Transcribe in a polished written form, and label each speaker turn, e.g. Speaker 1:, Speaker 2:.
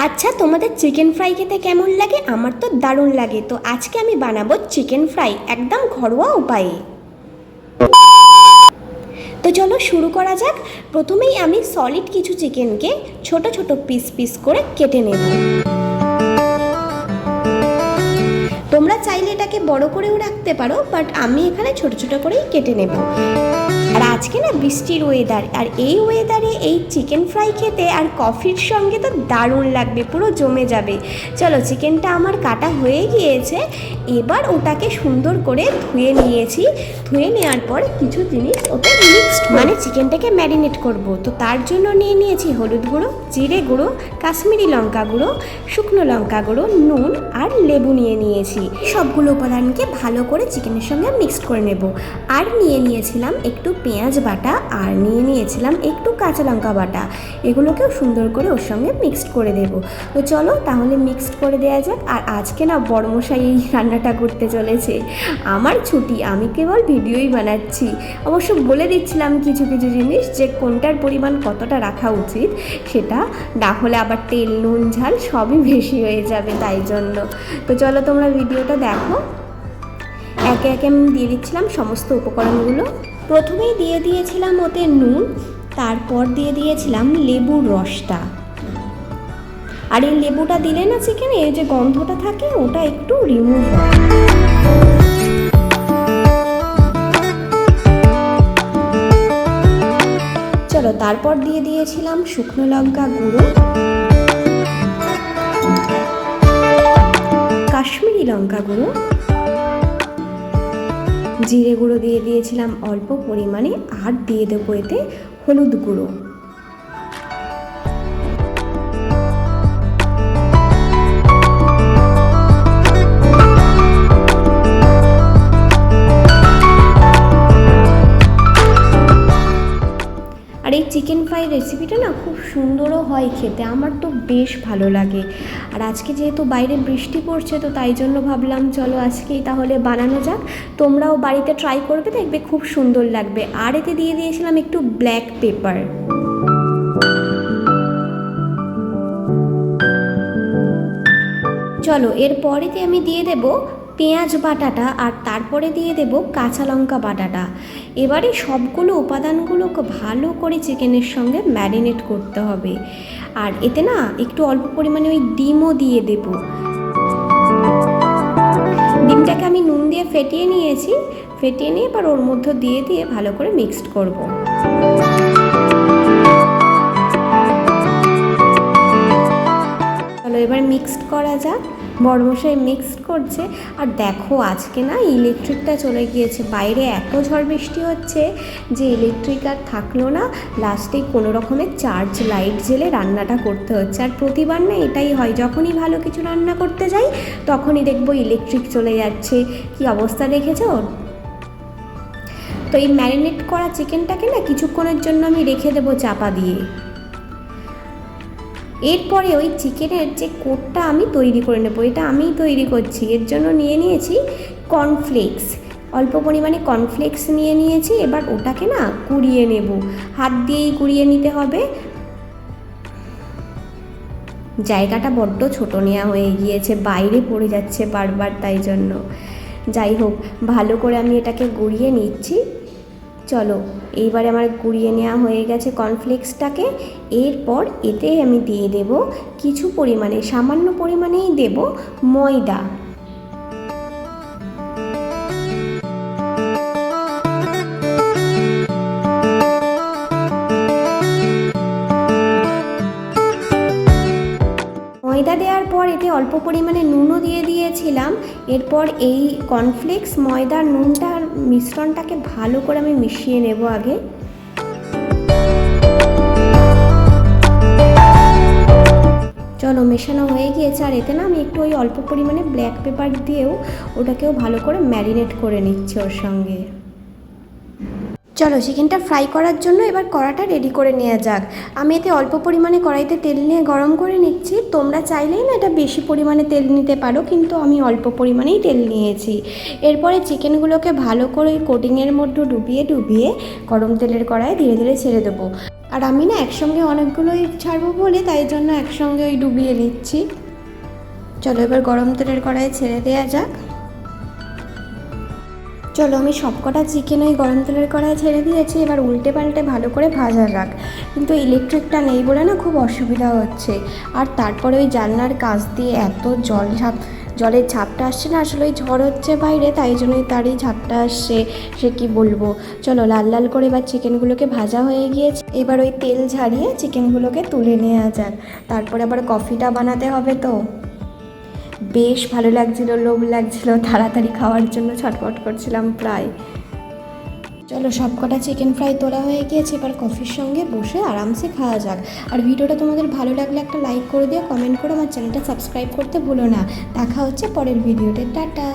Speaker 1: আচ্ছা, তোমাদের chicken fry খেতে কেমন লাগে? আমার তো দারুণ লাগে। তো আজকে আমি বানাবো চিকেন ফ্রাই একদম ঘরোয়া উপায়ে। তো চলো শুরু করা যাক। প্রথমেই আমি সলিড কিছু চিকেনকে ছোট ছোট পিস পিস করে কেটে নেব। তোমরা চাইলে এটাকে বড় করেও রাখতে পারো, বাট আমি এখানে ছোট ছোট করেই কেটে নেব। আর আজকে না বৃষ্টির ওয়েদার, আর এই ওয়েদারে এই চিকেন ফ্রাই খেতে আর কফির সঙ্গে তো দারুণ লাগবে, পুরো জমে যাবে। চলো, চিকেনটা আমার কাটা হয়ে গিয়েছে। এবার ওটাকে সুন্দর করে ধুয়ে নিয়েছি। ধুয়ে নেওয়ার পর কিছু জিনিস ওতে মিক্সড, মানে চিকেনটাকে ম্যারিনেট করব। তো তার জন্য নিয়ে নিয়েছি হলুদ গুঁড়ো, জিরে গুঁড়ো, কাশ্মীরি লঙ্কা গুঁড়ো, শুকনো লঙ্কা গুঁড়ো, নুন আর লেবু নিয়ে নিয়েছি। সবগুলো উপাদানকে ভালো করে চিকেনের সঙ্গে মিক্সড করে নেব। আর নিয়ে নিয়েছিলাম একটু পেঁয়াজ বাটা, আর নিয়ে নিয়েছিলাম একটু কাঁচা লঙ্কা বাটা। এগুলোকেও সুন্দর করে ওর সঙ্গে মিক্সড করে দেব। তো চলো তাহলে মিক্সড করে দেওয়া যাক। আর আজকে না বড়মশাই এই রান্নাটা করতে চলেছে। আমার ছুটি, আমি কেবল ভিডিওই বানাচ্ছি। অবশ্য বলে দিচ্ছিলাম কিছু কিছু জিনিস, যে কোনটার পরিমাণ কতটা রাখা উচিত, সেটা না হলে আবার তেল নুন ঝাল সবই বেশি হয়ে যাবে, তাই জন্য। তো চলো তোমরা ভিডিওটা দেখো। একে একে আমি দিয়ে দিচ্ছিলাম সমস্ত উপকরণগুলো। প্রথমেই দিয়ে দিয়েছিলাম ওতে নুন, তারপর দিয়ে দিয়েছিলাম লেবুর রসটা। আর এই লেবুটা দিলে না চিকেনে এই যে গন্ধটা থাকে ওটা একটু রিমুভ হয়। চলো, তারপর দিয়ে দিয়েছিলাম শুকনো লঙ্কা গুঁড়ো, কাশ্মীরি লঙ্কা গুঁড়ো, জিরে গুঁড়ো দিয়ে দিয়েছিলাম অল্প পরিমাণে, আর দিয়ে দেবো এতে হলুদ গুঁড়ো। আর এই চিকেন ফ্রাই রেসিপিটা না খুব সুন্দরও হয় খেতে, আমার তো বেশ ভালো লাগে। আর আজকে যেহেতু বাইরে বৃষ্টি পড়ছে, তো তাই জন্য ভাবলাম চলো আজকেই তাহলে বানানো যাক। তোমরাও বাড়িতে ট্রাই করবে, দেখবে খুব সুন্দর লাগবে। আর এতে দিয়ে দিয়েছিলাম একটু ব্ল্যাক পেপার। চলো, এরপরেতে আমি দিয়ে দেব পেঁয়াজ বাটাটা, আর তারপরে দিয়ে দেব কাঁচা লঙ্কা বাটাটা। এবারে সবগুলো উপাদানগুলোকে ভালো করে চিকেনের সঙ্গে ম্যারিনেট করতে হবে। আর এতে না একটু অল্প পরিমাণে ওই ডিমও দিয়ে দেব। ডিমটাকে আমি নুন দিয়ে ফেটিয়ে নিয়েছি। ফেটিয়ে নিয়ে এবার ওর মধ্যে দিয়ে দিয়ে ভালো করে মিক্সড করব। চলো এবার মিক্সড করা যাক। বড়মশাই মিক্সড করছে। আর দেখো আজকে না ইলেকট্রিকটা চলে গিয়েছে, বাইরে এত ঝড় বৃষ্টি হচ্ছে যে ইলেকট্রিক আর থাকলো না। লাস্টে কোনো রকমের চার্জ লাইট জ্বেলে রান্নাটা করতে হচ্ছে। আর প্রতিবার না এটাই হয়, যখনই ভালো কিছু রান্না করতে যাই তখনই দেখবো ইলেকট্রিক চলে যাচ্ছে। কি অবস্থা দেখেছো? তো এই ম্যারিনেট করা চিকেনটাকে না কিছুক্ষণের জন্য আমি রেখে দেবো চাপা দিয়ে। এরপরে ওই চিকেনের যে কোটটা আমি তৈরি করে নেবো, এটা আমিই তৈরি করছি। এর জন্য নিয়ে নিয়েছি কর্নফ্লেক্স, অল্প পরিমাণে কর্নফ্লেক্স নিয়ে নিয়েছি। এবার ওটাকে না কুড়িয়ে নেব, হাত দিয়েই কুড়িয়ে নিতে হবে। জায়গাটা বড্ড ছোট নেওয়া হয়ে গিয়েছে, বাইরে পড়ে যাচ্ছে বারবার, তাই জন্য। যাই হোক, ভালো করে আমি এটাকে গুঁড়িয়ে নিচ্ছি। চলো, এইবারে আমার গুঁড়িয়ে নেওয়া হয়ে গেছে কর্নফ্লেক্সটাকে। এরপর এতে আমি দিয়ে দেব কিছু পরিমাণে, সামান্য পরিমাণেই দেব ময়দা। ময়দা দেওয়ার পর এতে অল্প পরিমাণে নুনও দিয়ে দিয়েছিলাম। এরপর এই কর্নফ্লেক্স, ময়দা, নুনটার মিশ্রণটাকে ভালো করে আমি মিশিয়ে নেব আগে। চলো, মেশানো হয়ে গিয়েছে। আর এতে না আমি একটু ওই অল্প পরিমাণে ব্ল্যাক পেপার দিয়েও ওটাকেও ভালো করে ম্যারিনেট করে নিচ্ছি ওর সঙ্গে। চলো, চিকেনটা ফ্রাই করার জন্য এবার কড়াটা রেডি করে নেওয়া যাক। আমি এতে অল্প পরিমাণে কড়াইতে তেল নিয়ে গরম করে নিচ্ছি। তোমরা চাইলেই না এটা বেশি পরিমাণে তেল নিতে পারো, কিন্তু আমি অল্প পরিমাণেই তেল নিয়েছি। এরপরে চিকেনগুলোকে ভালো করে কোটিংয়ের মধ্যে ডুবিয়ে ডুবিয়ে গরম তেলের কড়াইয়ে ধীরে ধীরে ছেড়ে দেবো। আর আমি না একসঙ্গে অনেকগুলোই ছাড়বো বলে তাই জন্য একসঙ্গে ওই ডুবিয়ে নিচ্ছি। চলো এবার গরম তেলের কড়াইয়ে ছেড়ে দেওয়া যাক। চলো আমি সবকটা চিকেন ওই গরম তেলের কড়াইয়ে ছেড়ে দিয়েছি, এবার উল্টে পাল্টে ভালো করে ভাজা যাক। কিন্তু ইলেকট্রিকটা নেই বলে না খুব অসুবিধা হচ্ছে। আর তারপরে ওই জানলার কাছ দিয়ে এত জলের ঝাপটা আসছে না, আসলে ওই ঝড় হচ্ছে বাইরে তাই জন্যই তারই ঝাপটা আসছে, সে কি বলবো। চলো লাল লাল করে এবার চিকেনগুলোকে ভাজা হয়ে গিয়েছে, এবার ওই তেল ঝারিয়ে চিকেনগুলোকে তুলে নেওয়া যাক। তারপরে আবার কফিটা বানাতে হবে তো। বেশ ভালো লাগছিল, লোভ লাগছিল, তাড়াতাড়ি খাওয়ার জন্য ছটফট করছিলাম প্রায়। চলো সবকটা চিকেন ফ্রাই তোলা হয়ে গিয়েছে, এবার কফির সঙ্গে বসে আরামসে খাওয়া যাক। আর ভিডিওটা তোমাদের ভালো লাগলে একটা লাইক করে দিও, কমেন্ট করে আমার চ্যানেলটা সাবস্ক্রাইব করতে ভুলো না। দেখা হচ্ছে পরের ভিডিওতে, টাটা।